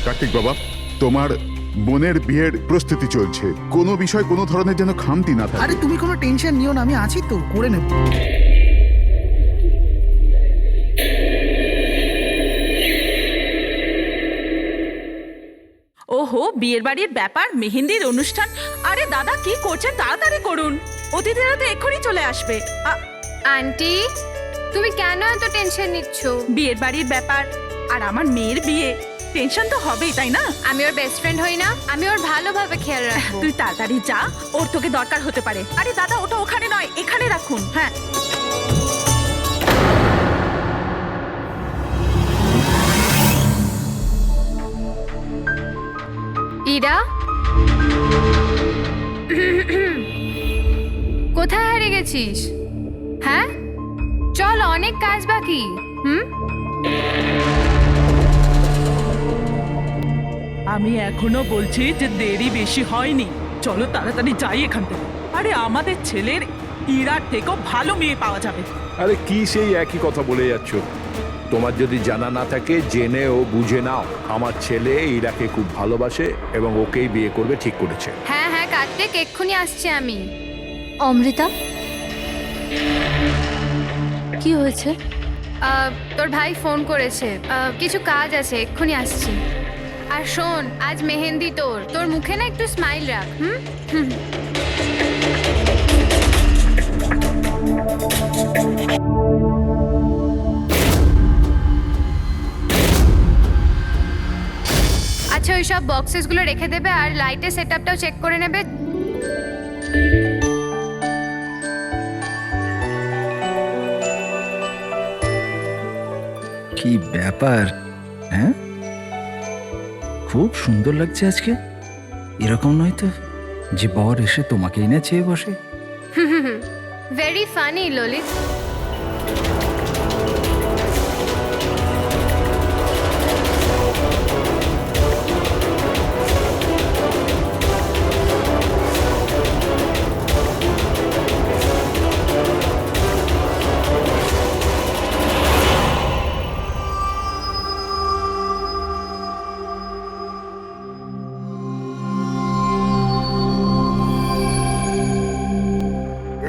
কার্তিক বাবা, তোমার বোনের বিয়ের প্রস্তুতি চলছে, কোনো বিষয় কোনো ধরনের যেন খামতি না থাকে। আরে তুমি কোনো টেনশন নিও না, আমি আছি তো, করে নেব। ওহো, বিয়ের বাড়ির ব্যাপার, মেহেন্দির অনুষ্ঠান। আরে দাদা কি করছেন, তাড়াতাড়ি করুন, অতিথিরা তো এক্ষুনি চলে আসবে। আন্টি, তুমি কেন এত টেনশন নিচ্ছ? বিয়ের বাড়ির ব্যাপার আর আমার মেয়ের বিয়ে, টেনশন তো হবেই, তাই না? আমি ওর বেস্ট ফ্রেন্ড হই না? আমি ওর ভালোভাবে খেয়াল রাখবো। তুই তাড়াতাড়ি যা, ওর তোকে দরকার হতে পারে। আরে দাদা, ওটা ওখানে নয়, এখানে রাখুন। হ্যাঁ, ইরা, কোথায় হারিয়ে গেছিস? হ্যাঁ, চল, অনেক কাজ বাকি। আমি এখনো বলছি যে দেরি বেশি হয়নি, চলো তাড়াতাড়ি যাই এখান থেকে। আরে আমাদের ছেলের ইরার থেকেও ভালো মেয়ে পাওয়া যাবে। আরে কি সেই একই কথা বলে যাচ্ছ? তোমার যদি জানা না থাকে জেনে ও বুঝে নাও, আমার ছেলে ইরাকে খুব ভালোবাসে এবং ওকেই বিয়ে করবে ঠিক করেছে। হ্যাঁ হ্যাঁ কার্তিক, এক্ষুনি আসছি আমি। অমৃতা, কি হয়েছে? তোর ভাই ফোন করেছে, কিছু কাজ আছে, এক্ষুনি আসছি। আর শোন, আজ মেহেন্দি তোর মুখে না একটু স্মাইল রাখ। হুম। আচ্ছা, ওই সব বক্সেসগুলো রেখে দেবে আর লাইটের সেটআপটাও চেক করে নেবে। কি ব্যাপার? হ্যাঁ, খুব সুন্দর লাগছে আজকে। এরকম নয় তো যে বর এসে তোমাকেই না চেয়ে বসে। Very funny Lalit.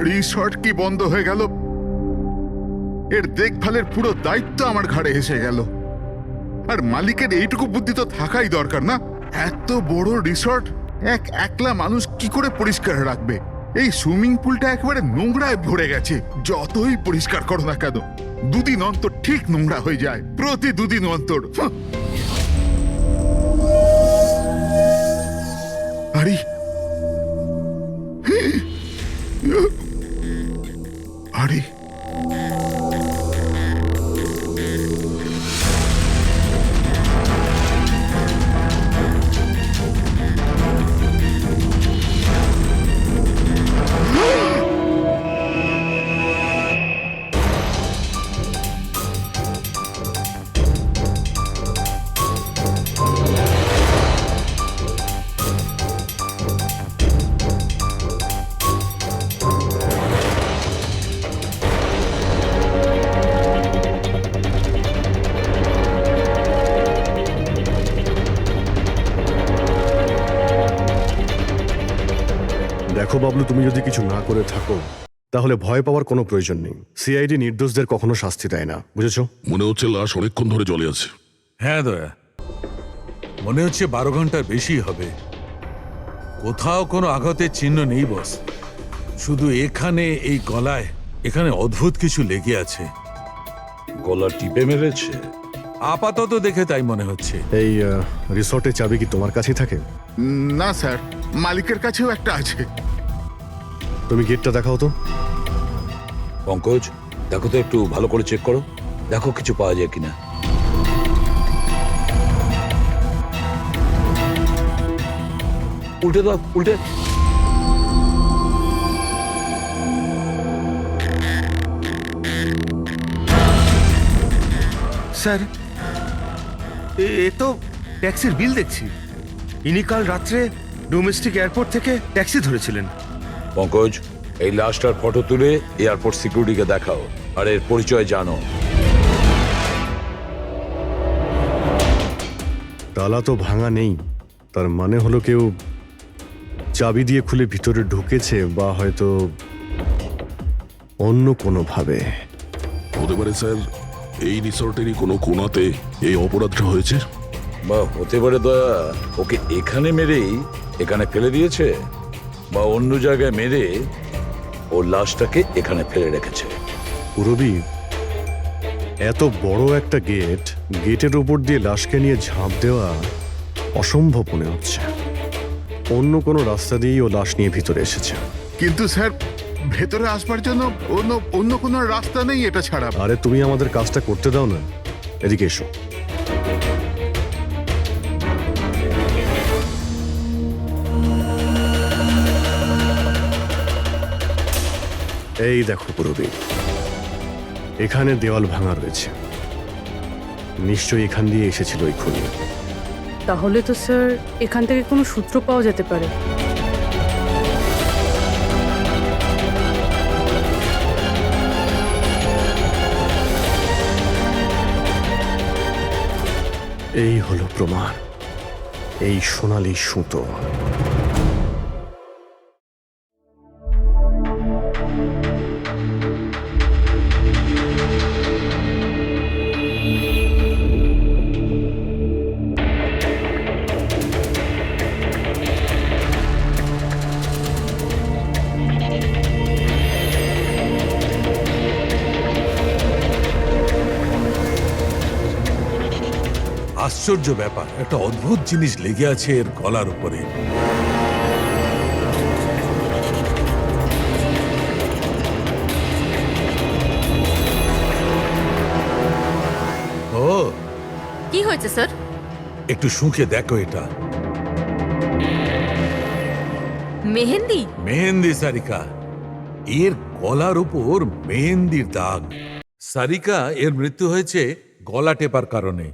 রিসর্ট কি বন্ধ হয়ে গেল? এর দেখভালের পুরো দায়িত্ব আমার ঘাড়ে এসে গেল। আর মালিকের এইটুকু বুদ্ধি তো থাকাই দরকার না? এত বড় রিসর্ট একলা মানুষ কি করে পরিষ্কার রাখবে? এই সুইমিং পুলটা একেবারে নোংরায় ভরে গেছে। যতই পরিষ্কার করো না কেন, দুদিন অন্তর ঠিক নোংরা হয়ে যায়, প্রতি দুদিন অন্তর। আরে আরে দেখো বাবলু, তুমি যদি কিছু না করে থাকো তাহলে ভয় পাওয়ার কোনো প্রয়োজন নেই। সিআইডি নির্দোষদের কখনো শাস্তি দেয় না, বুঝেছো? মনে হচ্ছে লাশ অনেকক্ষণ ধরে জলে আছে। হ্যাঁ দয়া, মনে হচ্ছে 12 ঘন্টার বেশি হবে। কোথাও কোনো আঘাতের চিহ্ন নেই বস, শুধু এখানে এই গলায় এখানে অদ্ভুত কিছু লেগে আছে। গলা টিপে মেরেছে আপাতত দেখে তাই মনে হচ্ছে। এই রিসর্টের চাবি কি তোমার কাছেই থাকে? না স্যার, মালিকের কাছেও একটা আছে। তুমি গেটটা দেখাও তো। পঙ্কজ, দেখো তো, একটু ভালো করে চেক করো, দেখো কিছু পাওয়া যায় কিনা। উল্টে দাও, উল্টে। স্যার, এ তো ট্যাক্সির বিল দেখছি। ইনি কাল রাত্রে ডোমেস্টিক এয়ারপোর্ট থেকে ট্যাক্সি ধরেছিলেন। পঙ্কজ, এই লাশটার ফটো তুলে এয়ারপোর্ট সিকিউরিটিকে দেখাও আর এর পরিচয় জানো। তালা তো ভাঙা নেই, তার মানে হলো কেউ চাবি দিয়ে খুলে ভিতরে ঢুকেছে, বা হয়তো অন্য কোনোভাবে। হতে পারে স্যার এই রিসর্টেরই কোনো কোণাতে এই অপরাধটা হয়েছে। বা হতে পারে দয়া ওকে এখানে মেরেই এখানে ফেলে দিয়েছে, বা অন্য জায়গায় মেরে ও লাশটাকে এখানে ফেলে রেখেছে। পুরবী, এত বড় একটা গেটের উপর দিয়ে লাশকে নিয়ে ঝাঁপ দেওয়া অসম্ভব মনে হচ্ছে। অন্য কোনো রাস্তা দিয়েই ও লাশ নিয়ে ভিতরে এসেছে। কিন্তু স্যার ভেতরে আসবার জন্য অন্য কোনো রাস্তা নেই এটা ছাড়া। আরে তুমি আমাদের কাজটা করতে দাও না, এদিকে এসো। এই দেখো পুরবী, এখানে দেওয়াল ভাঙা রয়েছে, নিশ্চয়ই এখান দিয়ে এসেছিল এই খুনি। তাহলে তো স্যার এখান থেকে কোনো সূত্র পাওয়া যেতে পারে। এই হলো প্রমাণ, এই সোনালী সুতো। আশ্চর্য ব্যাপার, একটা অদ্ভুত জিনিস লেগে আছে এর গলার উপরে। ও, কি হয়েছে স্যার? একটু শুঁকে দেখো এটা। মেহেন্দি? মেহেন্দি সারিকা, এর গলার উপর মেহেন্দির দাগ। সারিকা, এর মৃত্যু হয়েছে গলা টেপার কারণে।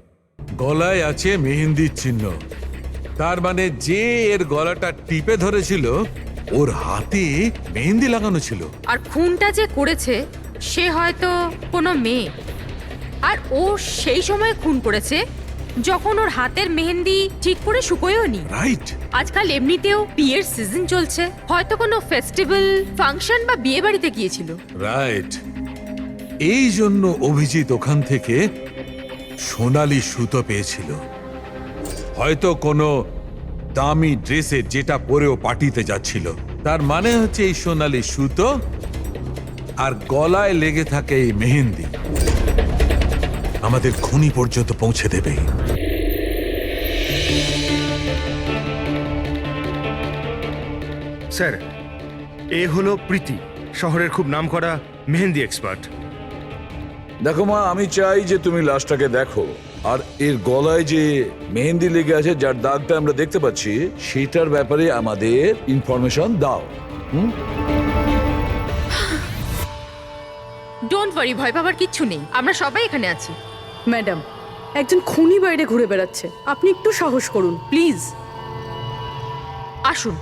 গলায় আছে মেহেন্দির চিহ্ন, তার মানে যে এর গলাটা টিপে ধরেছিল ওর হাতে মেহেন্দি লাগানো ছিল। আর খুনটা যে করেছে সে হয়তো কোনো মেয়ে, আর ও সেই সময় খুন করেছে যখন ওর হাতের মেহেন্দি ঠিক করে শুকোয়ও নি। রাইট। আজকাল এমনিতেও বিয়ের সিজন চলছে, হয়তো কোনো ফেস্টিভ্যাল, ফাংশন বা বিয়ে বাড়িতে গিয়েছিল। রাইট, এই জন্য অভিজিৎ ওখান থেকে সোনালী সুতো পেয়েছিল। হয়তো কোনো দামি ড্রেসে যেটা পরেও পার্টিতে যাচ্ছিল। তার মানে হচ্ছে এই সোনালী সুতো আর গলায় লেগে থাকে এই মেহেন্দি আমাদের খুনি পর্যন্ত পৌঁছে দেবে। স্যার, এ হলো প্রীতি, শহরের খুব নামকরা মেহেন্দি এক্সপার্ট। দেখো মা, আমি চাই যে তুমি লাশটাকে দেখো, আর এর গলায় যে মেহেন্দি লেগে আছে, যার দাগটা আমরা দেখতে পাচ্ছি, সেটার ব্যাপারে আমাদের ইনফরমেশন দাও। ডোন্ট ওয়ারি, ভয় পাবার কিচ্ছু নেই, আমরা সবাই এখানে আছি। ম্যাডাম, একজন খুনি বাইরে ঘুরে বেড়াচ্ছে, আপনি একটু সাহস করুন প্লিজ। আসুন।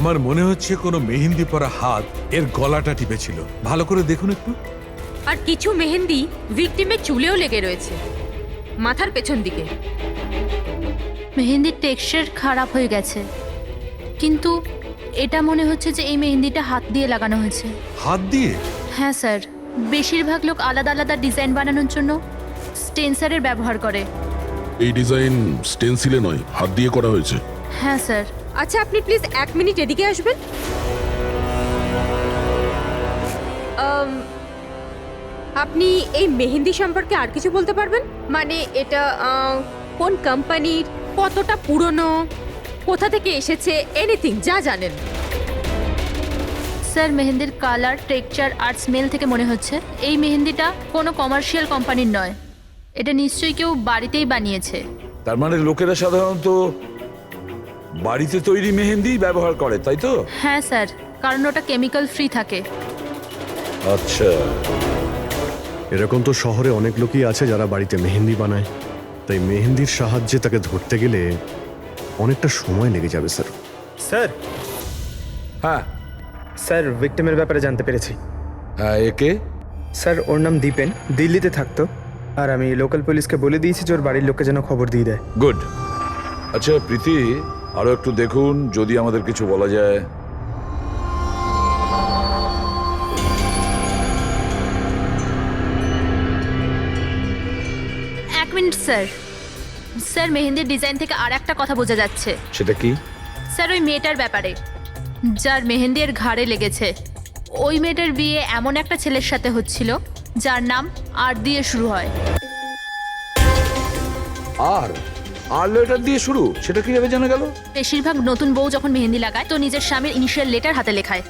আমার মনে হচ্ছে কোনো মেহেন্দি পরা হাত এর গলাটা টিপেছিল। ভালো করে দেখুন একটু। আর কিছু মেহেন্দি ভিকটিমের চুলেও লেগে রয়েছে, মাথার পেছন দিকে। মেহেন্দির টেক্সচার খারাপ হয়ে গেছে, কিন্তু এটা মনে হচ্ছে যে এই মেহেন্দিটা হাত দিয়ে লাগানো হয়েছে। হাত দিয়ে? হ্যাঁ স্যার, বেশিরভাগ লোক আলাদা আলাদা ডিজাইন বানানোর জন্য স্টেন্সারের ব্যবহার করে। এই ডিজাইন স্টেনসিলে নয়, হাত দিয়ে করা হয়েছে। হ্যাঁ স্যার। আচ্ছা, আপনি প্লিজ 1 মিনিট এদিকে আসবেন। আপনি এই মেহেন্দি সম্পর্কে আর কিছু বলতে পারবেন? মানে এটা কোন কোম্পানির, কতটা পুরনো, কোথা থেকে এসেছে, এনিথিং যা জানেন। স্যার, মেহেন্দির কালার, টেক্সচার আর স্মেল থেকে মনে হচ্ছে এই মেহেন্দিটা কোনো কমার্শিয়াল কোম্পানির নয়। এটা নিশ্চয়ই কেউ বাড়িতেই বানিয়েছে। তার মানে লোকেরা সাধারণত বাড়িতে তৈরি মেহেন্দি ব্যবহার করে, তাই তো? হ্যাঁ স্যার, কারণ ওটা কেমিক্যাল ফ্রি থাকে। আচ্ছা, এরকম তো শহরে অনেক লোকই আছে যারা বাড়িতে মেহেন্দি বানায়। তাই মেহেন্দির সাহায্যে তাকে ধরতে গেলে অনেকটা সময় লেগে যাবে স্যার। স্যার হ্যাঁ স্যার ভিক্টিমের ব্যাপারে জানতে পেরেছি। হ্যাঁ, একে স্যার ওর নাম দীপেন, দিল্লিতে থাকতো। আর আমি লোকাল পুলিশকে বলে দিয়েছি যে ওর বাড়ির লোককে যেন খবর দিয়ে দেয়। গুড। আচ্ছা প্রীতি, আরো একটু দেখুন যদি আমাদের কিছু বলা যায়। এক মিনিট স্যার। স্যার মেহেন্দির ডিজাইন থেকে আর একটা কথা বোঝা যাচ্ছে। সেটা কি? স্যার ওই মেয়েটার ব্যাপারে, যার মেহেন্দি এর ঘাড়ে লেগেছে। ওই মেয়েটার বিয়ে এমন একটা ছেলের সাথে হচ্ছিল যার নাম আর দিয়ে শুরু হয়। আর লেটার দিয়ে শুরু? সেটা কিভাবে জানা গেল? বেশিরভাগ নতুন বউ যখন মেহেন্দি লাগায় তো নিজের স্বামীর ইনিশিয়াল লেটার হাতে লেখায়।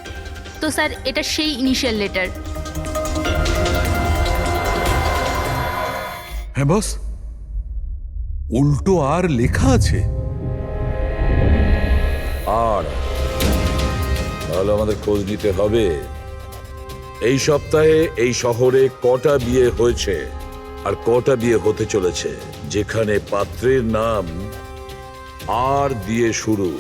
তো স্যার এটা সেই ইনিশিয়াল লেটার। হ্যাঁ বস, উল্টো আর লেখা আছে। আর তাহলে আমাদের খোঁজ নিতে হবে এই সপ্তাহে এই শহরে কটা বিয়ে হয়েছে আর কটা বিয়ে হতে চলেছে যেখানে পাত্রের নাম আর দিয়ে শুরু।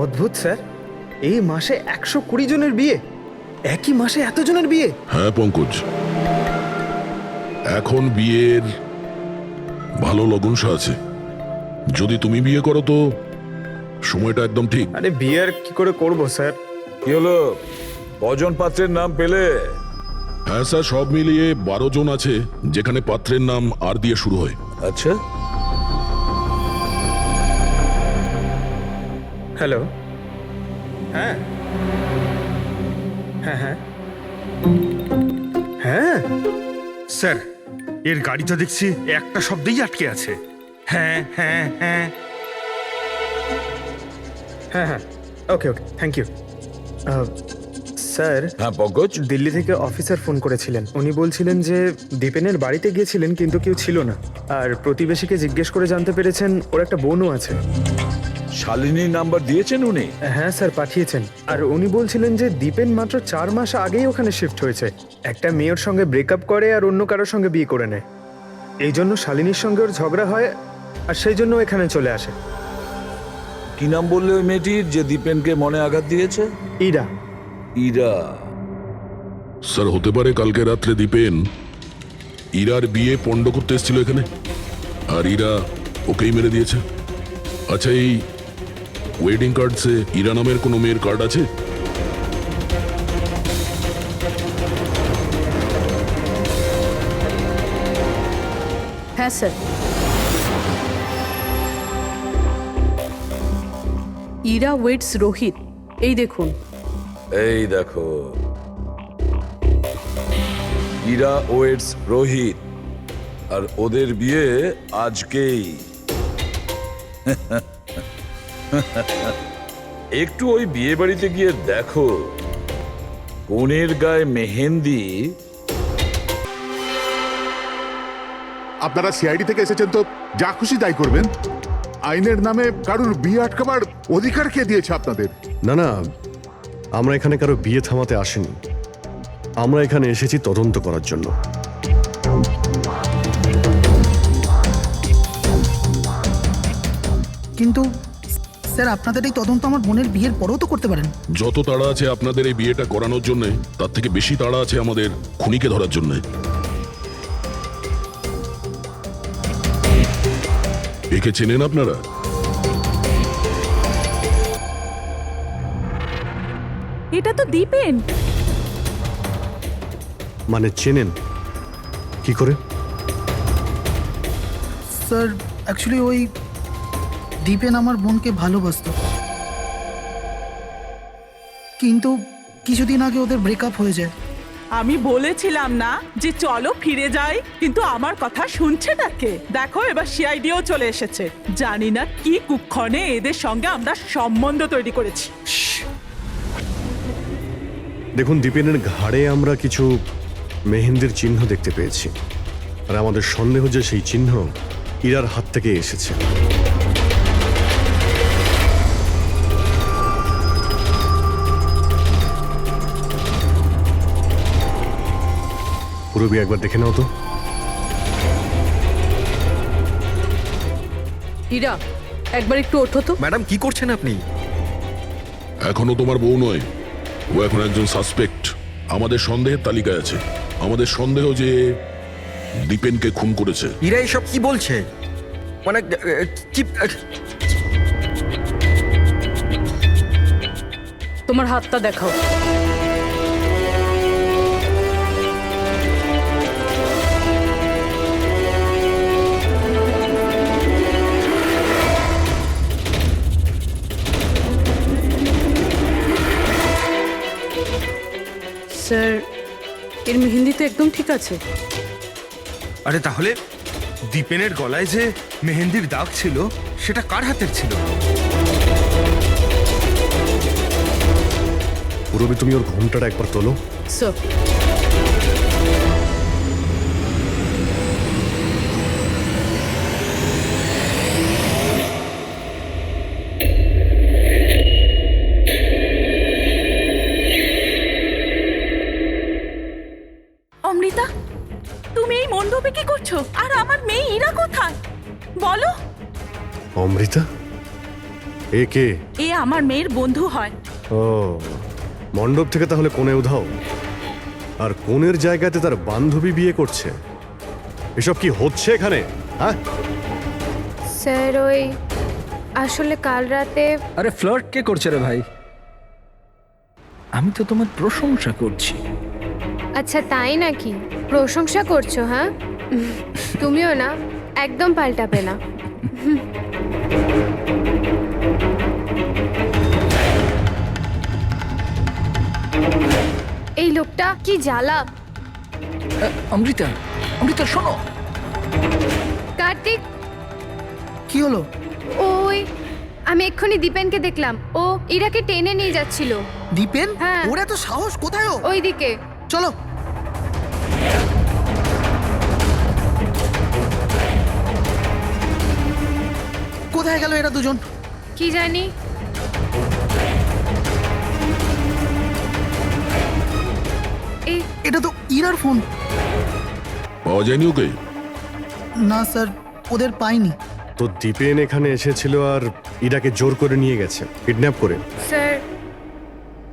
অদ্ভুত স্যার, এই মাসে 120 জনের বিয়ে, একই মাসে এত জনের বিয়ে। হ্যাঁ পঙ্কজ, এখন বিয়ের ভালো লগ্নসা আছে। যদি তুমি বিয়ে করো তো সময়টা একদম ঠিক। আরে বিয়ে আর কি করে করবো স্যার? কি হলো, কজন পাত্রের নাম পেলে? হ্যাঁ স্যার, সব মিলিয়ে 12 জন আছে যেখানে পাত্রের নাম আর দিয়ে শুরু হয়। আচ্ছা, হ্যালো, হ্যাঁ হ্যাঁ হ্যাঁ হ্যাঁ স্যার, এর গাড়িটা দেখছি একটা শব্দেই আটকে আছে। হ্যাঁ হ্যাঁ হ্যাঁ হ্যাঁ হ্যাঁ, ওকে ওকে, থ্যাংক ইউ। স্যার, হ্যাঁ পঙ্কজ, দিল্লি থেকে অফিসার ফোন করেছিলেন। উনি বলছিলেন যে দীপেনের বাড়িতে গিয়েছিলেন কিন্তু কেউ ছিল না। আর প্রতিবেশীকে জিজ্ঞেস করে জানতে পেরেছেন ওর একটা বোনও আছে। শালিনীর নাম্বার দিয়েছেন উনি? হ্যাঁ স্যার, পাঠিয়েছেন। আর উনি বলছিলেন যে দীপেন মাত্র 4 মাস আগেই ওখানে শিফট হয়েছে। একটা মেয়ের সঙ্গে ব্রেকআপ করে আর অন্য কারোর সঙ্গে বিয়ে করে নেয়। এই জন্য শালিনীর সঙ্গে ওর ঝগড়া হয় আর সেই জন্য এখানে চলে আসে। কি নাম বললে ওই মেয়েটির যে দীপেনকে মনে আঘাত দিয়েছে? ইরা। ইরা? স্যার হতে পারে কালকে রাত্রে দীপেন ইরার বিয়ে পণ্ড করতে এসেছিল এখানে, আর ইরা ওকেই মেরে দিয়েছে। আচ্ছা, এই ওয়েডিং কার্ডসে ইরা নামের কোনো মেয়ের কার্ড আছে? হ্যাঁ স্যার। ইরা ওয়েটস রোহিত, এই দেখুন। এই দেখো, ইরা ওয়েটস রোহিত, আর ওদের বিয়ে আজকেই। একটু ওই বিয়ে বাড়িতে গিয়ে দেখো কনের গায়ে মেহেন্দি। আপনারা সিআইডি থেকে এসেছেন তো যা খুশি তাই করবেন। আইনের নামে কারুর বিয়ে আটকাবার অধিকার কে দিয়েছে আপনাদের? না না, আমরা এখানে কারো বিয়ে থামাতে আসিনি। আমরা এখানে এসেছি তদন্ত করার জন্য। কিন্তু স্যার, আপনাদের এই তদন্ত আমার বোনের বিয়ের পরেও তো করতে পারেন। যত তাড়া আছে আপনাদের এই বিয়েটা করানোর জন্য, তার থেকে বেশি তাড়া আছে আমাদের খুনিকে ধরার জন্য। একে চেনেন আপনারা? এটা তো দীপেন। মানে চেনেন কি করে? স্যার অ্যাকচুয়ালি ওই দীপেন আমার বোনকে ভালোবাসতো, কিন্তু কিছুদিন আগে ওদের ব্রেকআপ হয়ে যায়। আমি বলেছিলাম না যে চলো ফিরে যাই, কিন্তু আমার কথা শুনছে না কে? দেখো এবার সিআইডিও চলে এসেছে। জানি না কি কুক্ষণে এদের সঙ্গে আমরা সম্বন্ধ তৈরি করেছি। দেখুন, দীপেনের ঘাড়ে আমরা কিছু মেহেন্দির চিহ্ন দেখতে পেয়েছি, আর আমাদের সন্দেহ যে সেই চিহ্ন ইরার হাত থেকে এসেছে। পুরবি একবার দেখে নাও তো। ইরা একবার একটু ওঠো তো। ম্যাডাম কি করছেন আপনি? এখনো তোমার বউ নয়, ও এখন একজন সাসপেক্ট। আমাদের সন্দেহের তালিকায় আছে। আমাদের সন্দেহ যে দীপেনকে খুন করেছে। ইরা এসব কি বলছে? মানে কি? তোমার হাতটা দেখাও। স্যার এর মেহেন্দি তো একদম ঠিক আছে। আরে তাহলে দীপেনের গলায় যে মেহেন্দির দাগ ছিল সেটা কার হাতের ছিল? পুরবি তুমি ওর ঘোমটাটা একবার তোলো। স্যার অমৃতা, তুমি এই মণ্ডপে কি করছো? আর আমার মেয়ে ইরা কোথায় বলো? অমৃতা? এ কে? এ আমার মেয়ের বন্ধু হয়। ও, মণ্ডপ থেকে তাহলে কোণে উধাও, আর কোণের জায়গাতে তার বান্ধবী বিয়ে করছে। এসব কি হচ্ছে এখানে? হ্যাঁ স্যার ওই আসলে কাল রাতে আরে ফ্লার্ট কে করছে রে ভাই? আমি তো তোমার প্রশংসা করছি। আচ্ছা তাই নাকি? প্রশংসা করছো? হ্যাঁ, তুমিও না একদম পাল্টাবে না। এই লোকটা কি জ্বালা। অমৃতা, অমৃতা শোনো। কার্তিক, কি হলো? ওই আমি এক্ষুনি দীপেনকে দেখলাম, ও ইরাকে টেনে নিয়ে যাচ্ছিল। দীপেন? হ্যাঁ। ওরা তো সাহস কোথায়? ওইদিকে চলো। কোথায় গেল এরা দুজন? কি জানি। এটা তো ইরার ফোন। পাওয়া যায়নি ওকে? না স্যার, ওদের পাইনি। তো দীপেন এখানে এসেছিল আর ইরাকে জোর করে নিয়ে গেছে, কিডন্যাপ করে। স্যার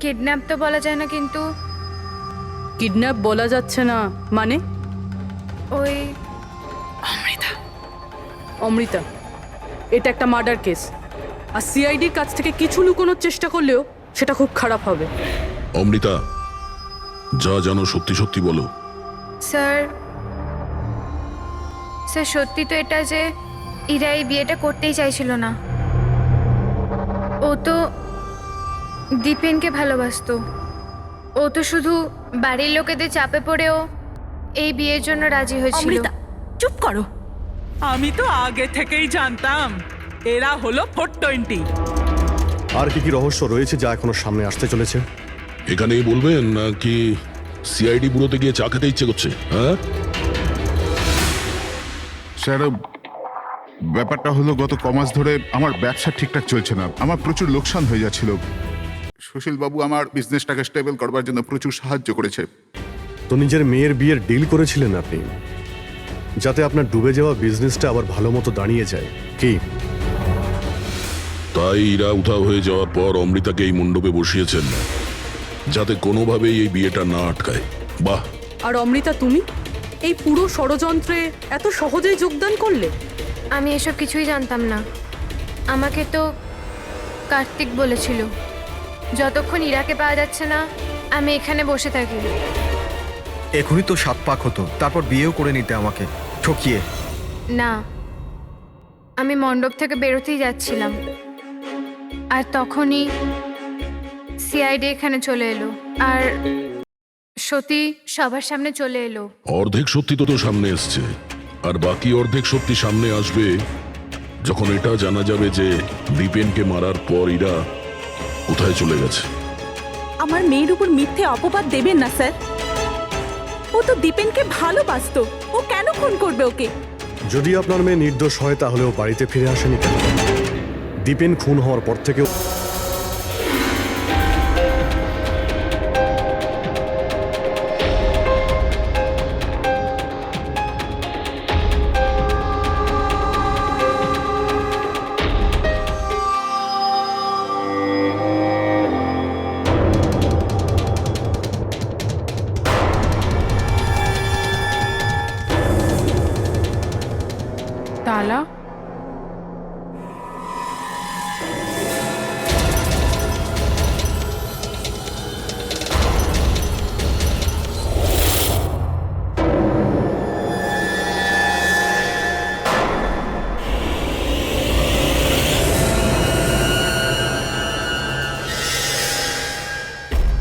কিডন্যাপ তো বলা যায় না, কিন্তু কিডন্যাপ বলা যাচ্ছে না মানে? ওই অমৃতা, এটা একটা মার্ডার কেস, আর সিআইডির কাছ থেকে কিছু লুকোনোর চেষ্টা করলেও সেটা খুব খারাপ হবে। অমৃতা, যা জানো সত্যি সত্যি বলো। স্যার স্যার সত্যি তো এটা যে ইরা এই বিয়েটা করতেই চাইছিল না। ও তো দীপেনকে ভালোবাসতো। ও তো শুধু বাড়ির লোকেদের চাপে পড়েও এই বিয়ের জন্য রাজি হয়েছিল। অমৃতা চুপ করো। আমি তো আগে থেকেই জানতাম এরা হলো 420। আর কি কি রহস্য রয়েছে যা এখনো সামনে আসতে চলেছে? এখানেই বলবেন নাকি সিআইডি ব্যুরোতে গিয়ে চা খেতে ইচ্ছে করছে? হ্যাঁ স্যার, ব্যাপারটা হলো গত কমাস ধরে আমার ব্যবসা ঠিকঠাক চলছে না। আমার প্রচুর লোকসান হয়ে যাচ্ছিল। সুশীল বাবু আমার বিজনেসটাকে স্টেবল করবার জন্য প্রচুর সাহায্য করেছে। তো নিজের মেয়ের বিয়ের ডিল করেছিলেন আপনি, যাতে আপনার ডুবে যাওয়া বিজনেসটা আবার ভালো মতো দাঁড়িয়ে যায়, কি? তাই ইরা উধাও হয়ে যাওয়ার পর অমৃতাকে এই মণ্ডপে বসিয়েছেন যাতে কোনোভাবেই এই বিয়েটা না আটকায়। বাহ। আর অমৃতা, তুমি এই পুরো ষড়যন্ত্রে এত সহজেই যোগদান করলে? আমি এসব কিছুই জানতাম না। আমাকে তো কার্তিক বলেছিল যতক্ষণ ইরাকে পাওয়া যাচ্ছে না আমি এখানে বসে থাকি। এখনই তো 7 পাক হতো, তারপর বিয়েও করে নিতে আমাকে ঠকিয়ে। না, আমি মণ্ডপ থেকে বেরোতেই যাচ্ছিলাম, আর তখনই সিআইডি এখানে চলে এলো, আর সত্যি সবার সামনে চলে এলো। অর্ধেক সত্যি তো সামনে এসছে, আর বাকি অর্ধেক সত্যি সামনে আসবে যখন এটা জানা যাবে যে দীপেনকে মারার পর ইরা কোথায় চলে গেছে। আমার মেয়ের উপর মিথ্যে অপবাদ দেবেন না স্যার। ও তো দীপেনকে ভালোবাসতো, ও কেন খুন করবে ওকে? যদি আপনার মেয়ে নির্দোষ হয় তাহলে ও বাড়িতে ফিরে আসেনি কেন? দীপেন খুন হওয়ার পর থেকেও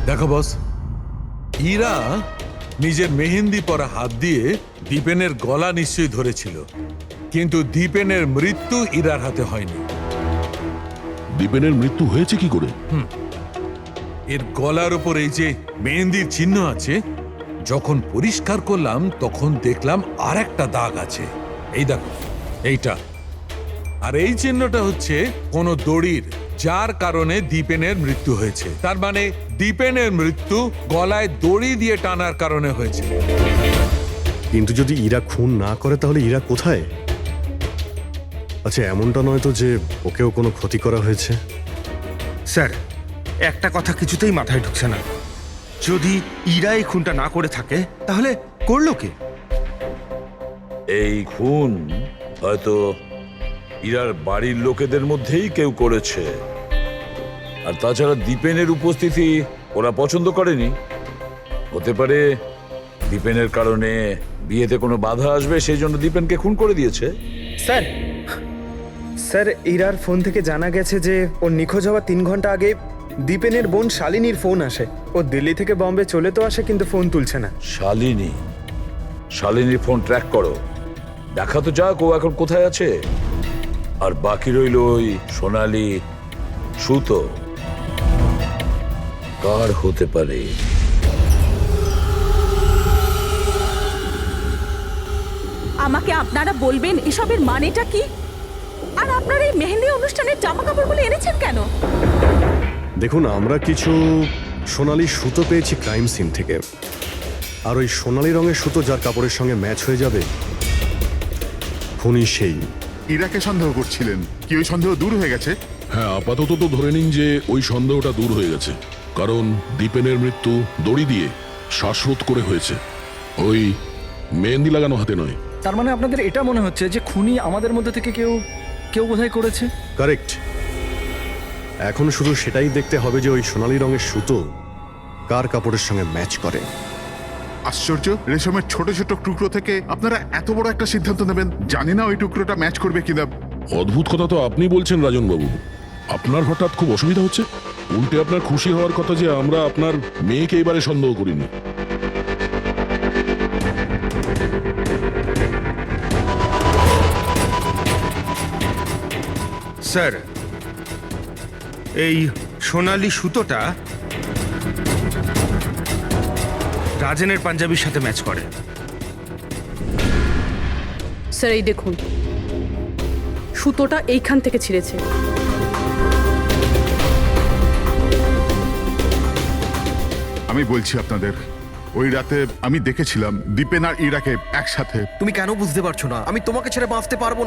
দেখো বস, ইরা নিজের মেহেন্দি পরা হাত দিয়ে দীপেনের গলা নিশ্চয়ই ধরেছিল, কিন্তু দীপেনের মৃত্যু ইরার হাতে হয়নি। দীপেনের মৃত্যু হয়েছে কি করে? এর গলার উপর এই যে মেহেন্দির চিহ্ন আছে, যখন পরিষ্কার করলাম তখন দেখলাম আর একটা দাগ আছে। এই দেখো, এইটা। আর এই চিহ্নটা হচ্ছে কোন দড়ির, যার কারণে দীপেনের মৃত্যু হয়েছে। তার মানে দীপেনের মৃত্যু গলায় দড়ি দিয়ে টানার কারণে হয়েছে। কিন্তু যদি ইরা খুন না করে তাহলে ইরা কোথায়? আচ্ছা, এমনটা নয় তো যে ওকেও কোনো ক্ষতি করা হয়েছে? স্যার, একটা কথা কিছুতেই মাথায় ঢুকছে না। যদি ইরা এই খুনটা না করে থাকে তাহলে করলো কে? এই খুন হয়তো ইরার বাড়ির লোকেদের মধ্যেই কেউ করেছে। আর তাছাড়া দীপেনের উপস্থিতি ওরা পছন্দ করেনি। হতে পারে দীপেনের কারণে বিয়েতে কোনো বাধা আসবে, সেই জন্য দীপেনকে খুন করে দিয়েছে। স্যার, স্যার, ইরার ফোন থেকে জানা গেছে যে ওর নিখোঁজ হওয়ার 3 ঘন্টা আগে দীপেনের বোন শালিনীর ফোন আসে। ও দিল্লি থেকে বম্বে চলে তো আসে, কিন্তু ফোন তুলছে না। শালিনীর ফোন ট্র্যাক করো, দেখা তো যাক ও এখন কোথায় আছে। আর বাকি রইল ওই সোনালি সুতো, কার হতে পারে? আমাকে আপনারা বলবেন এসবের মানেটা কি? আর আপনারা এই মেহেন্দি অনুষ্ঠানের জামা কাপড়গুলো এনেছেন কেন? দেখুন, আমরা কিছু সোনালি সুতো পেয়েছি ক্রাইম সিন থেকে। আর ওই সোনালি রঙের সুতো যার কাপড়ের সঙ্গে ম্যাচ হয়ে যাবে, খুনি সেই। ইরাকে সন্দেহ করছিলেন, কি ওই সন্দেহ দূর হয়ে গেছে? হ্যাঁ, আপাতত তো ধরে নিন যে ওই সন্দেহটা দূর হয়ে গেছে, কারণ দীপেনের মৃত্যু দড়ি দিয়ে শ্বাসরোধ করে হয়েছে, ওই মেহেন্দি লাগানো হাতে নয়। তার মানে আপনাদের এটা মনে হচ্ছে যে খুনি আমাদের মধ্যে থেকে কেউ বোধহয় করেছে? কারেক্ট। এখন শুধু সেটাই দেখতে হবে যে ওই সোনালি রঙের সুতো কার কাপড়ের সঙ্গে ম্যাচ করে। আশ্চর্য, রেশমের ছোট ছোট টুকরো থেকে আপনারা এত বড় একটা সিদ্ধান্ত নেবেন। জানি না ওই টুকরোটা ম্যাচ করবে কিনা। অদ্ভুত কথা তো আপনি বলছেন রাজন বাবু। আপনার হঠাৎ খুব অসুবিধা হচ্ছে? উল্টে আপনার খুশি হওয়ার কথা যে আমরা আপনার মেয়েকে এবারে সন্দেহ করিনি। স্যার, এই সোনালি সুতোটা রাজেনের পাঞ্জাবির সাথে ম্যাচ করে। স্যার, এই দেখুন, সুতোটা এইখান থেকে ছিঁড়েছে। আমি বলছি আপনাদের, ওই রাতে আমি দেখেছিলাম দীপেন আর ইরাকে একসাথে। তুমি কেন বুঝতে পারছো না? আমি তোমাকে ছেড়ে বাঁচতে পারবো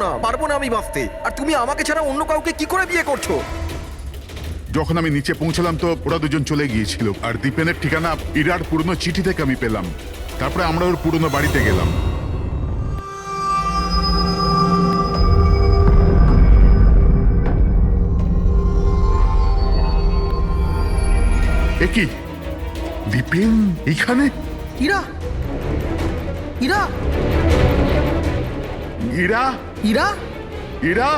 না আমি বাঁচতে। আর তুমি আমাকে ছাড়া অন্য কাউকে কি করে বিয়ে করছো? যখন আমি নিচে পৌঁছলাম তো ওরা দুজন চলে গিয়েছিল, আর দীপেনের ঠিকানা ইরার পুরনো চিঠি থেকে আমি পেলাম। তারপরে আমরা ওর পুরনো বাড়িতে গেলাম। এ কি, দীপেন এখানে? ইরা, ইরা, ইরা, ইরা, ইরা,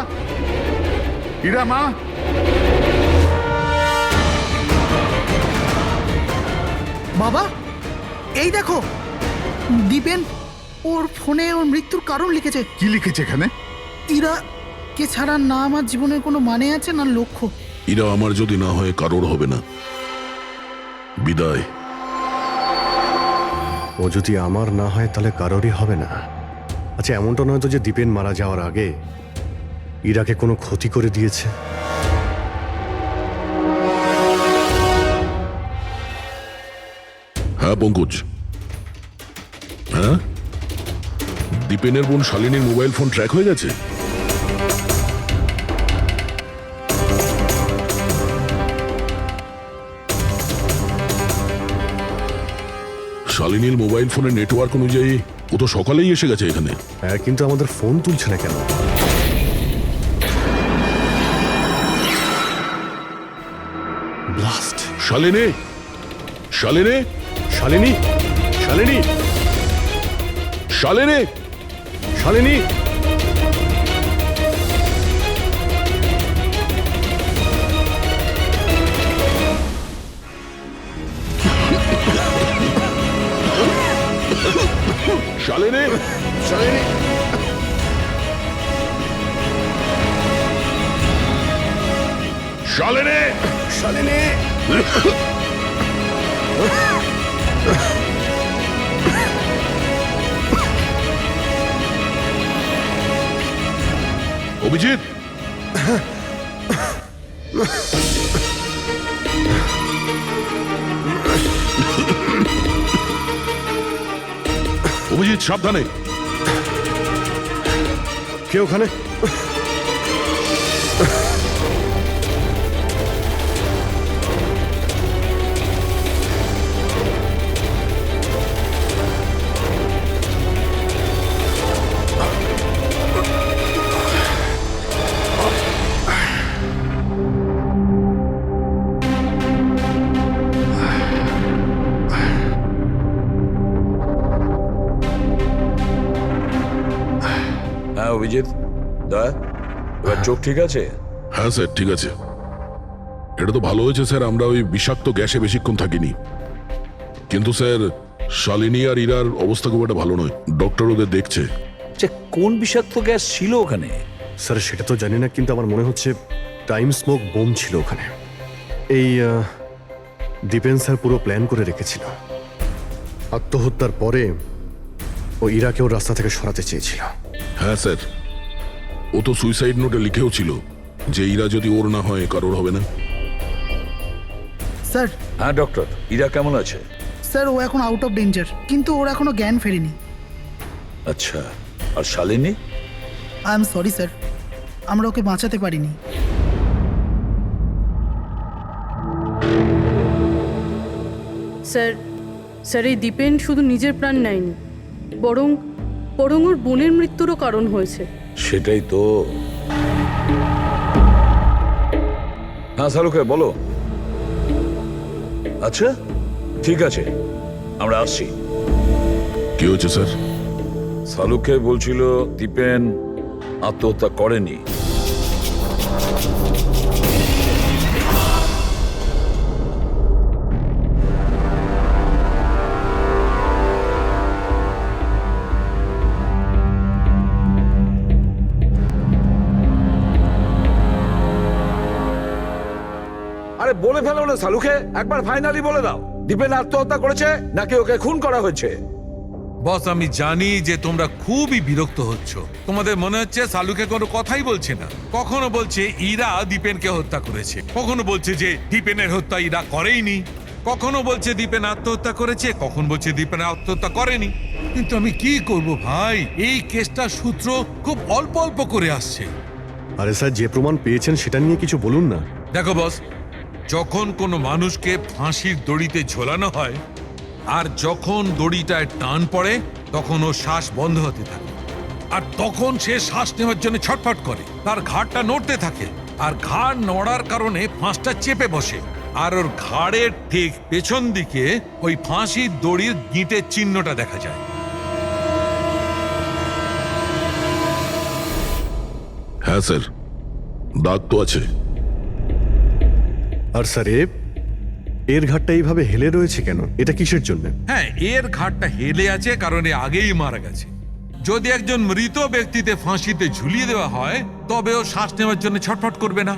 ইরা মা। বাবা, এই দেখো, দীপেন ওর ফোনে ওর মৃত্যুর কারণ লিখেছে। কি লিখেছে এখানে? ইরা কে ছাড়া না আমার জীবনের কোনো মানে আছে না লক্ষ্য। এরা আমার যদি না হয় কারোর হবে না। বিদায়। ও যদি আমার না হয় তাহলে কারোরই হবে না। আচ্ছা, এমনটা নয় তো যে দীপেন মারা যাওয়ার আগে ইরাকে কোনো ক্ষতি করে দিয়েছে? হ্যাঁ পঙ্কজ, হ্যাঁ, দীপেনের বোন শালিনীর মোবাইল ফোন ট্র্যাক হয়ে গেছে। শালিনীর মোবাইল ফোনের নেটওয়ার্ক অনুযায়ী ও তো সকালেই এসে গেছে এখানে। হ্যাঁ, কিন্তু আমাদের ফোন তুলছে না কেন? ব্লাস্ট। শালিনী, শালিনী, শালিনী, শালিনী, শালিনী, শালিনী। শালিনী, শালিনী। শালিনী, শালিনী অভিজিৎ, অভিজিৎ সাবধানে। কে ওখানে? হ্যাঁ অভিজিৎ, দয়া, এবার চোখ ঠিক আছে? হ্যাঁ স্যার, ঠিক আছে। এটা তো ভালো হয়েছে স্যার, আমরা ওই বিষাক্ত গ্যাসে বেশিক্ষণ থাকিনি। কিন্তু স্যার, শালিনী আর ইরার অবস্থা খুব একটা ভালো নয়। ডক্টর ওদের দেখছে। কোন বিষাক্ত গ্যাস ছিল ওখানে? স্যার সেটা তো জানি না, কিন্তু আমার মনে হচ্ছে টাইম স্মোক বোম ছিল ওখানে। এই দীপেন স্যার পুরো প্ল্যান করে রেখেছিল। আত্মহত্যার পরে ও ইরাকেও রাস্তা থেকে সরাতে চেয়েছিল। হ্যাঁ স্যার, ও তো সুইসাইড নোটে লিখেও ছিল যে ইরা যদি ওর না হয় কারোর হবে না। স্যার, হ্যাঁ ডক্টর, ইরা কেমন আছে? স্যার ও এখন আউট অফ ডেঞ্জার, কিন্তু ওর এখনো জ্ঞান ফেরেনি। আচ্ছা, আর Shalini? I am sorry sir, আমরা ওকে বাঁচাতে পারিনি। স্যার স্যার এই দীপেন শুধু নিজের প্রাণ নেয়নি, বরং বরং ওর বোনের মৃত্যুরও কারণ হয়েছে। সেটাই তো। হ্যাঁ শালুকে বলো। আচ্ছা ঠিক আছে, আমরা আসছি। কি হয়েছে স্যার? শালুকে বলছিল দীপেন আত্মহত্যা করেনি। আরে বলে ফেলো না শালুকে, একবার ফাইনালি বলে দাও, দীপেন আত্মহত্যা করেছে নাকি ওকে খুন করা হয়েছে? বস, আমি জানি যে তোমরা খুবই বিরক্ত হচ্ছ। তোমাদের মনে হচ্ছে শালুকে কোনো কথাই বলছে না। কখনো বলছে ইরা দীপেনকে হত্যা করেছে, কখনো বলছে যে দীপেনের হত্যা ইরা করেইনি, কখনো বলছে দীপেন আত্মহত্যা করেছে, কখন বলছে দীপেন আত্মহত্যা করেনি। কিন্তু আমি কি করব ভাই, এই কেসটার সূত্র খুব অল্প অল্প করে আসছে। আরে স্যার, যে প্রমাণ পেয়েছেন সেটা নিয়ে কিছু বলুন না। দেখো বস, যখন কোনো মানুষকে ফাঁসির দড়িতে ঝোলানো হয় আর যখন দড়িটায় টান পড়ে তখন ওর শ্বাস বন্ধ হতে থাকে, আর তখন সে শ্বাস নেওয়ার জন্য ছটফট করে, তার ঘাড়টা নড়তে থাকে, আর ঘাড় নড়ার কারণে ফাঁসটা চেপে বসে, আর ওর ঘাড়ের ঠিক পেছন দিকে ওই ফাঁসির দড়ির গিঁটের চিহ্নটা দেখা যায়। হ্যাঁ স্যার, দাগ তো আছে। আর স্যার এর ঘাটটা এইভাবে হেলে রয়েছে কেন? এটা কিসের জন্য? হ্যাঁ, এর ঘাটটা হেলে আছে কারণ এ আগেই মারা গেছে। যদি একজন মৃত ব্যক্তিতে ফাঁসিতে ঝুলিয়ে দেওয়া হয় তবে ও শ্বাস নেওয়ার জন্য ছটফট করবে না,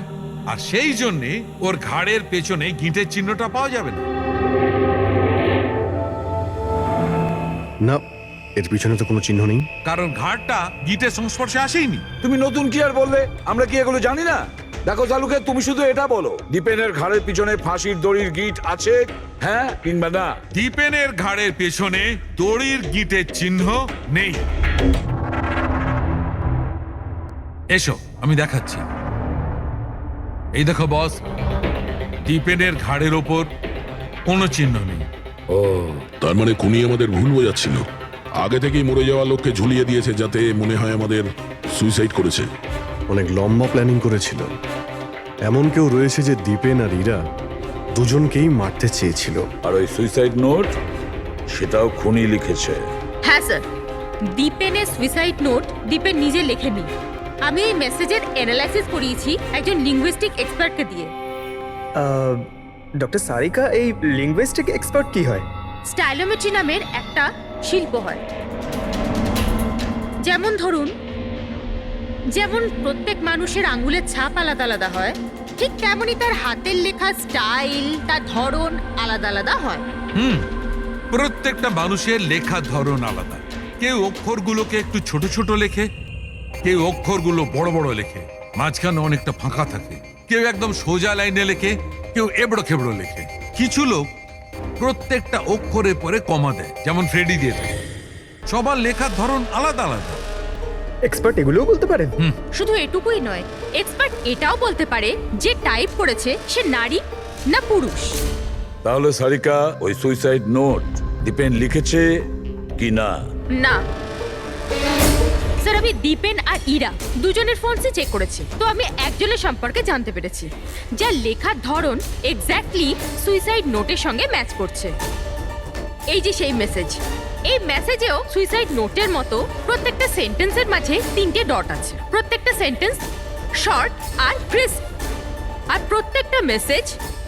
আর সেই জন্যে ওর ঘাড়ের পেছনে গিঁটের চিহ্নটা পাওয়া যাবে না। না, এর পিছনে তো কোনো চিহ্ন নেই। কারণ ঘাড়টা গিঁটের সংস্পর্শে আসেনি। তুমি নতুন কি আর বললে? আমরা কি এগুলো জানি না? দেখো শালুকে, তুমি শুধু এটা বলো, দীপেনের ঘাড়ের পিছনে ফাঁসির দড়ির গিঁট আছে, হ্যাঁ কিংবা না? দীপেনের ঘাড়ের পেছনে দড়ির গিঁটের চিহ্ন নেই। এসো আমি দেখাচ্ছি। এই দেখো বস, দীপেনের ঘাড়ের ওপর কোনো চিহ্ন নেই। ও, তার মানে খুনি আমাদের ভুল বোঝাচ্ছিল। আগে থেকেই মরে যাওয়া লোককে ঝুলিয়ে দিয়েছে যাতে মনে হয় আমাদের সুইসাইড করেছে। অনেক লম্বা প্ল্যানিং করেছিল। এমন কেউ রয়েছে যে দীপেন আর ইরা দুজনকেই মারতে চেয়েছিল। আর ওই সুইসাইড নোট, সেটাও খুনি লিখেছে। হ্যাঁ স্যার, দীপেনের সুইসাইড নোট দীপেন নিজে লেখেনি। আমি এই মেসেজের অ্যানালাইসিস করিয়েছি একজন লিঙ্গুইস্টিক এক্সপার্টকে দিয়ে। ডক্টর সারিকা, এই লিঙ্গুইস্টিক এক্সপার্ট কি হয়? স্টাইলোমেট্রি নামের একটা শিল্প হয়। যেমন ধরুন, যেমন প্রত্যেক মানুষের আঙ্গুলের ছাপ আলাদা আলাদা হয়, ঠিক তেমনই তার হাতের লেখা স্টাইল, তার ধরন আলাদা আলাদা হয়। প্রত্যেকটা মানুষের লেখার ধরন আলাদা। কেউ অক্ষরগুলোকে একটু ছোট ছোট লেখে, কেউ অক্ষরগুলো বড় বড় লেখে, মাঝখানে অনেকটা ফাঁকা থাকে। কেউ একদম সোজা লাইনে লেখে, কেউ এবড়ো খেবড়ো লেখে। কিছু লোক প্রত্যেকটা অক্ষরের পরে কমা দেয়, যেমন ফ্রেডি দিয়ে থাকে। সবার লেখার ধরন আলাদা আলাদা। এক্সপার্ট এগুলোও বলতে পারেন? শুধু এটুকুই নয়, এক্সপার্ট এটাও বলতে পারে যে টাইপ করেছে সে নারী না পুরুষ। তাহলে সারিকা, ওই সুইসাইড নোট দীপেন লিখেছে কি না? না স্যার, আমি দীপেন আর ইরা দুজনের ফোনসে চেক করেছি, তো আমি একজনের সম্পর্কে জানতে পেরেছি যার লেখার ধরন এক্স্যাক্টলি সুইসাইড নোটের সঙ্গে ম্যাচ করছে। এই যে সেই মেসেজ, এই মেসেজেও সুইসাইড নোটের মতো প্রত্যেকটা সেন্টেন্সের মাঝে 3টে ডট আছে। প্রত্যেকটা সেন্টেন্স শর্ট আর ক্রিস্প, আর প্রত্যেকটা মেসেজ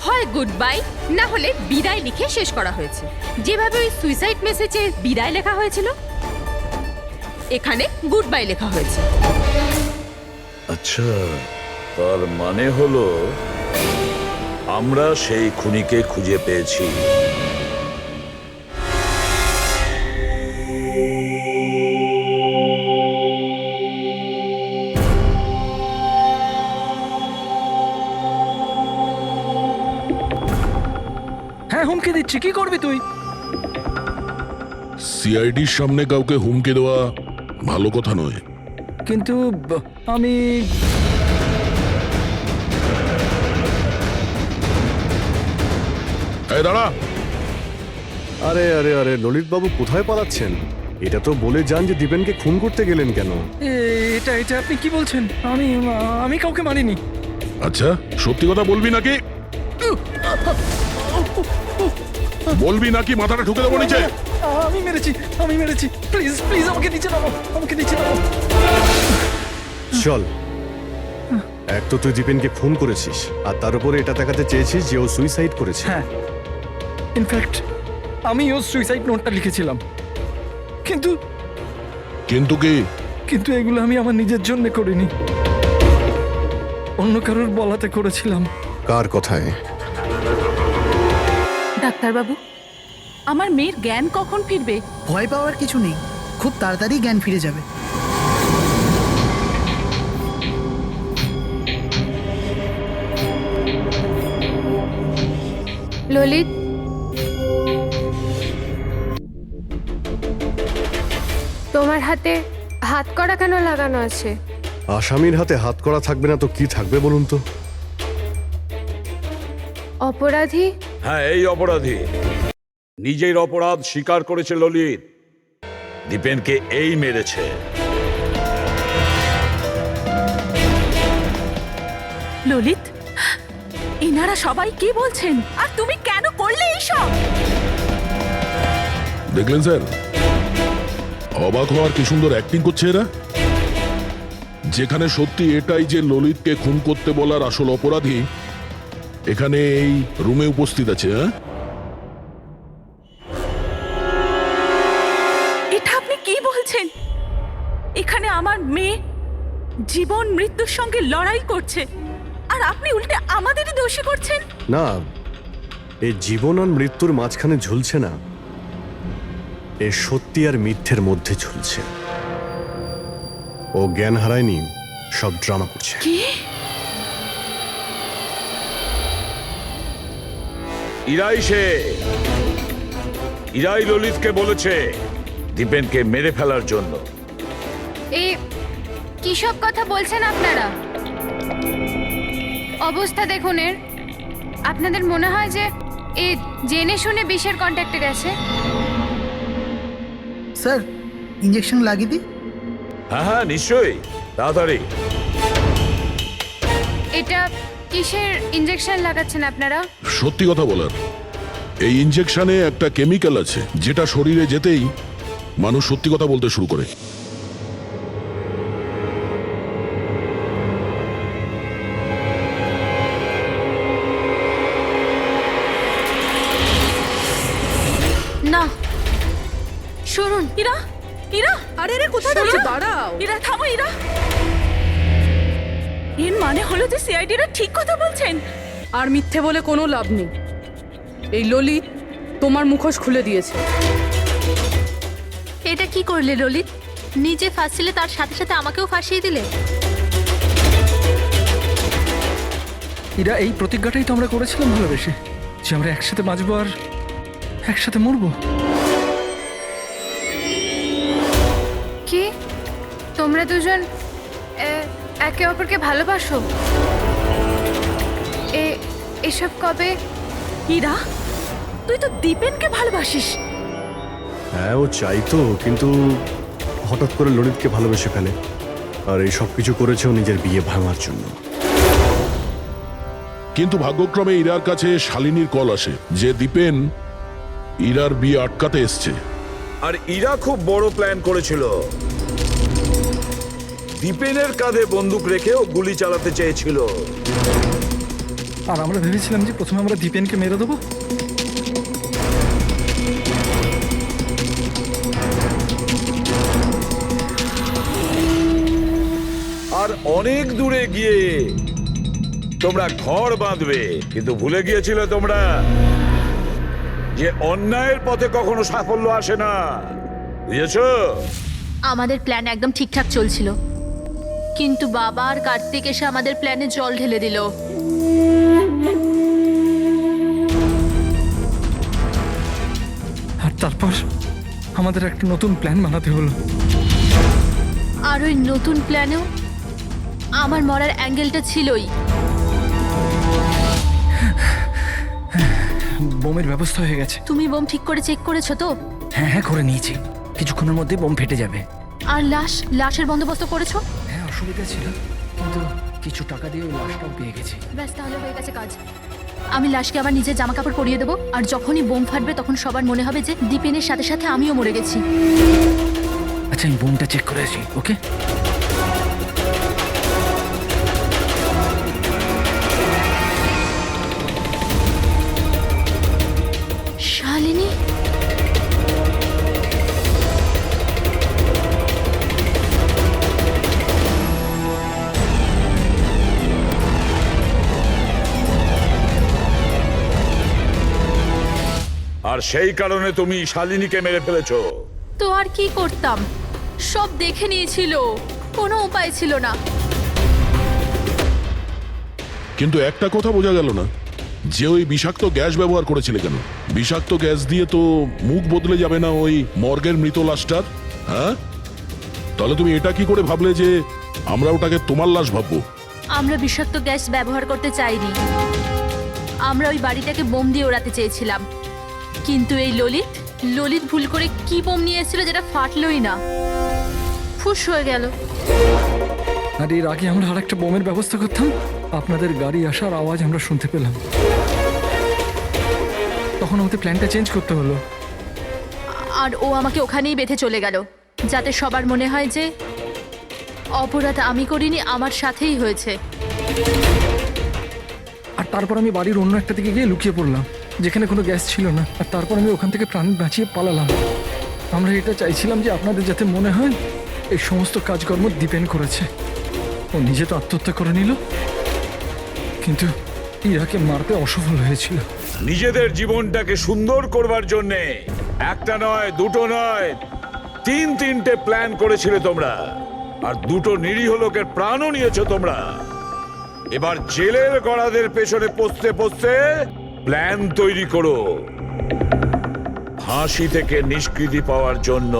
হয় গুড বাই না হলে বিদায় লিখে শেষ করা হয়েছে। যেভাবে ওই সুইসাইড মেসেজে বিদায় লেখা হয়েছিল, এখানে গুড বাই লেখা হয়েছে। আচ্ছা, তার মানে হলো আমরা সেই খুনিকে খুঁজে পেয়েছি। হ্যাঁ, হুমকি দিচ্ছি, কি করবি তুই? সিআইডির সামনে কাউকে হুমকি দেওয়া ভালো কথা নয়। কিন্তু আমি এই দাঁড়া! আরে আরে আরে ললিত বাবু, কোথায় পালাচ্ছেন? এটা তো বলে যান যে দীপেনকে খুন করতে গেলেন কেন? এটা এটা আপনি কি বলছেন? আমি কাউকে মারিনি। আচ্ছা, সত্যি কথা বলবি নাকি? বলবি নাকি মাথাটা ঢুকে দেবো নিচে? আমি মেরেছি। প্লিজ প্লিজ আমাকে নিচে নামো, আমাকে নিচে নামো। চল, এক তো তুই দীপেনকে খুন করেছিস, আর তার উপরে এটা দেখাতে চেয়েছিস যে ও সুইসাইড করেছে। হ্যাঁ, ইনফ্যাক্ট আমি ওর সুইসাইড নোটটা লিখেছিলাম। কিন্তু কিন্তু কি? কিন্তু এগুলো আমি আমার নিজের জন্য করিনি, অন্য কারোর বলাতে করেছিলাম। কার কথায়? ডাক্তারবাবু, আমার মেয়ের জ্ঞান কখন ফিরবে? ভয় পাওয়ার কিছু নেই, খুব তাড়াতাড়ি জ্ঞান ফিরে যাবে। ললিত, তোমার হাতে হাত করা কেন লাগানো আছে? আসামির হাতে হাত করা থাকবে না তো কি থাকবে বলুন তো? অপরাধী? হ্যাঁ, এই অপরাধী নিজের অপরাধ স্বীকার করেছে ললিত। দীপেনকে এই মেরেছে। ললিত, এনারা সবাই কি বলছেন? আর তুমি কেন করলে এইসব? দেখলেন স্যার, অবাক হওয়ার কি সুন্দর অ্যাক্টিং করছে এরা। যেখানে সত্যি এটাই যে ললিতকে খুন করতে বলার আসল অপরাধী এখানে এই রুমে উপস্থিত আছে। হ্যাঁ, এটা আপনি কি বলছেন? এখানে আমার মেয়ে জীবন মৃত্যুর সঙ্গে লড়াই করছে, আর আপনি উল্টে আমাদেরই দোষী করছেন। না, এই জীবন আর মৃত্যুর মাঝখানে ঝুলছে না, এ সত্যি আর মিথ্যের মধ্যে ঝুলছে। ও জ্ঞান হারায়নি, সব ড্রামা করছে। কি? ইরাই ললিতকে বলেছে দীপেনকে মেরে ফেলার জন্য। এই কি সব কথা বলছেন আপনারা? অবস্থা দেখুন এর। আপনাদের মনে হয় যে এ জেনে শুনে বিষের কন্ট্যাক্টে গেছে? স্যার, ইঞ্জেকশন লাগিয়ে দিই? হ্যাঁ হ্যাঁ, নিশ্চয়ই, তাড়াতাড়ি। এটা কিসের ইঞ্জেকশন লাগাচ্ছেন আপনারা? সত্যি কথা বলার, এই ইনজেকশনে একটা কেমিক্যাল আছে যেটা শরীরে যেতেই মানুষ সত্যি কথা বলতে শুরু করে। না, শুনুন, ইরা, ইরা, আরে রে কোথায় যাচ্ছ? দাঁড়াও। ইরা থামো ইরা। এর মানে হলো যে সিআইডিরা ঠিক কথা বলছেন। আর মিথ্যে বলে কোনো লাভ নেই। এই ললিত তোমার মুখোশ খুলে দিয়েছে। এটা কি করলে ললিত? নিজে ফাঁসছিলে তার সাথে সাথে আমাকেও ফাঁসিয়ে দিলে। এরা এই প্রতিজ্ঞাটাই তো আমরা করেছিলাম ভালোবেসে, যে আমরা একসাথে বাঁচবো আর একসাথে মরবো। কি তোমরা দুজন একে অপরকে ভালোবাসো? এসব কবে? ইরা, তুই তো দীপেনকে ভালোবাসিস। হ্যাঁ, ও চাইতো, কিন্তু হঠাৎ করে ললিতকে ভালোবেসে ফেলে। আর এই সব কিছু করেছে ও নিজের বিয়ে ভাঙার জন্য। কিন্তু ভাগ্যক্রমে ইরার কাছে শালিনীর কল আসে যে দীপেন ইরার বিয়ে আটকাতে এসছে। আর ইরা খুব বড় প্ল্যান করেছিল। দীপেনের কাঁধে বন্দুক রেখে ও গুলি চালাতে চেয়েছিল। আর আমরা ভেবেছিলাম যে প্রথমে আমরা দীপেনকে মেরে দেবো। আর অনেক দূরে গিয়ে তোমরা ঘর বাঁধবে, কিন্তু ভুলে গিয়েছিলে তোমরা যে অন্যায়ের পথে কখনো সাফল্য আসে না। বুঝেছো? আমাদের প্ল্যান একদম ঠিকঠাক চলছিল, কিন্তু বাবা আর কার্তিক এসে আমাদের প্ল্যানে জল ঢেলে দিল। আর তারপর আমাদের একটা নতুন প্ল্যান বানাতে হলো। আর ওই নতুন প্ল্যানেও আমার মরার অ্যাঙ্গেলটা ছিলই। বোমের ব্যবস্থা হয়ে গেছে। তুমি বোম ঠিক করে চেক করেছো তো? হ্যাঁ হ্যাঁ, করে নিয়েছি। কিছুক্ষণের মধ্যে বোম ফেটে যাবে। আর লাশের বন্দোবস্ত করেছো? হ্যাঁ, অসুবিধা ছিল, কিন্তু কিছু টাকা দিয়ে ওই লাশটাও পেয়ে গেছি। ব্যাস, তাহলে হয়ে গেছে কাজ। আমি লাশকে আবার নিজের জামা কাপড় পরিয়ে দেবো, আর যখনই বোম ফাটবে তখন সবার মনে হবে যে দীপেনের সাথে সাথে আমিও মরে গেছি। আচ্ছা, আমি বোমটা চেক করেছি। ওকে, শালিনী, আর সেই কারণে তুমি শালিনীকে মেরে ফেলেছো। তো আর কি করতাম? সব দেখে নিয়েছিল, কোনো উপায় ছিল না। কিন্তু একটা কথা বোঝা গেল না, যে ওই বিষাক্ত গ্যাস ব্যবহার করেছিলে কেন? বিষাক্ত গ্যাস দিয়ে তো মুখ বদলে যাবে না ওই মর্গের মৃত লাশটার? হ্যাঁ, তাহলে তুমি এটা কি করে ভাবলে যে আমরা ওটাকে তোমার লাশ ভাববো? আমরা বিষাক্ত গ্যাস ব্যবহার করতে চাইনি। আমরা ওই বাড়িটাকে বোম দিয়ে ওড়াতে চেয়েছিলাম, কিন্তু এই ললিত ভুল করে কি বোম নিয়ে এসেছিল যেটা ফাটলই না, ফুস হয়ে গেল। আর এর আগে আমরা আরেকটা বোমের ব্যবস্থা করতাম। আপনাদের গাড়ি আসার আওয়াজ আমরা শুনতে পেলাম, তখন আমাদের প্ল্যানটা চেঞ্জ করতে হলো। আর ও আমাকে ওখানেই বেঁধে চলে গেল, যাতে সবার মনে হয় যে অপরাধ আমি করিনি, আমার সাথেই হয়েছে। আর তারপর আমি বাড়ির অন্য একটা দিকে গিয়ে লুকিয়ে পড়লাম, যেখানে কোনো গ্যাস ছিল না। আর তারপর আমি ওখান থেকে প্রাণ বাঁচিয়ে পালালাম। আমরা এটা চাইছিলাম যে আপনাদের যাতে মনে হয় এই সমস্ত কাজকর্ম দীপেন করেছে। ও নিজে তো আত্মহত্যা করে নিল, কিন্তু ইরাকে মারতে অসফল হয়েছিল। নিজেদের জীবনটাকে সুন্দর করবার জন্যে একটা নয়, দুটো নয়, তিনটে প্ল্যান করেছিলে তোমরা। আর দুটো নিরীহ লোকের প্রাণও নিয়েছো তোমরা। এবার জেলের গড়াদের পেছনে পৌঁছতে পৌঁছতে প্ল্যান তৈরি করো ফাঁসি থেকে নিষ্কৃতি পাওয়ার জন্য।